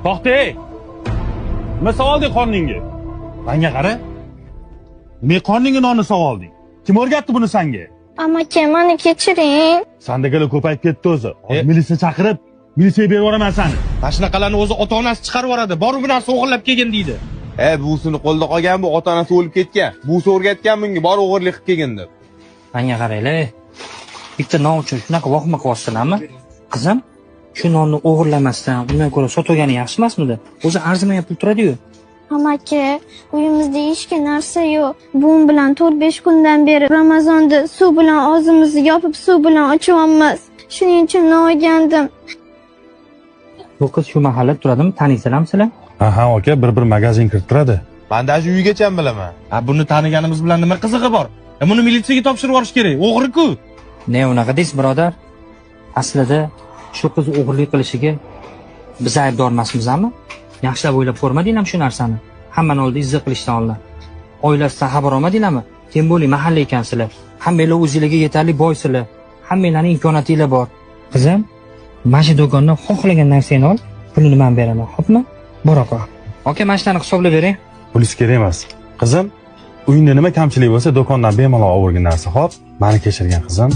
To'xtay. Nima savolding qorningga? Menga qara. Nima qorningga nonni savolding? Kim o'rgatdi buni senga? Amaki, meni kechiring. Sandagilar ko'payib ketdi o'zi. Militsiya chaqirib, militsiyaga berib yuboraman seni. Mashinaqalarni o'zi ota-onasi chiqarib yuboradi. Bor bu narsa o'g'irlab kelgan deydi. Buvsini qo'lda qolgan bu ota-onasi o'lib ketgan. Buvsi o'rgatgan bunga bor o'g'irlik qilib kelgan deb. Menga qaranglar. Bitta non uchun shunaqa vahima qilyapsizlarmi? Qizim, shu nonni o'g'irlamasdan undan ko'ra sotgani yaxshi emasmidi? O'zi arzimaga pul turadi-yu. Amaki, uyimizda hech narsa yo'q. Buvim bilan 4-5 kundan beri Ramazonda suv bilan og'zimizni yopib, suv bilan ochyapmiz. Shuning uchun non olgandim. Bu qiz shu mahallada turadimi? Taniysizlarmi sizlar? Aha, aka, bir magazin kirib turadi. Men dashi uygacha bilaman. Buni taniganimiz bilan nima qizig'i bor? Buni militsiyaga topshirib yuborish kerak. O'g'ri-ku. Ne unaqa deysiz, birodar? Aslida shu qiz o'g'irlik qilishiga biz aybdor emasmizmi? Yaxshilab o'ylab ko'rmadinglarmi shu narsani? Hammani oldida izzat qilishdan oldin. Oilasidan xabar olmadinglarmi? Kim bo'ling mahalla ekansizlar. Hammanglar o'zingizga yetarli boysizlar. Hammanglarning imkoniyatinglar bor. Qizim, mana shu do'kondan xohlagan narsangni ol, pulini men beraman, xo'pmi? Bor aka. Aka, mashinani hisoblab bering. Pulis kerak emas. Qizim, uyingda nima kamchilik bo'lsa, do'kondan bemalol olib o'rgan narsa, xo'p? Meni kechirgan qizim.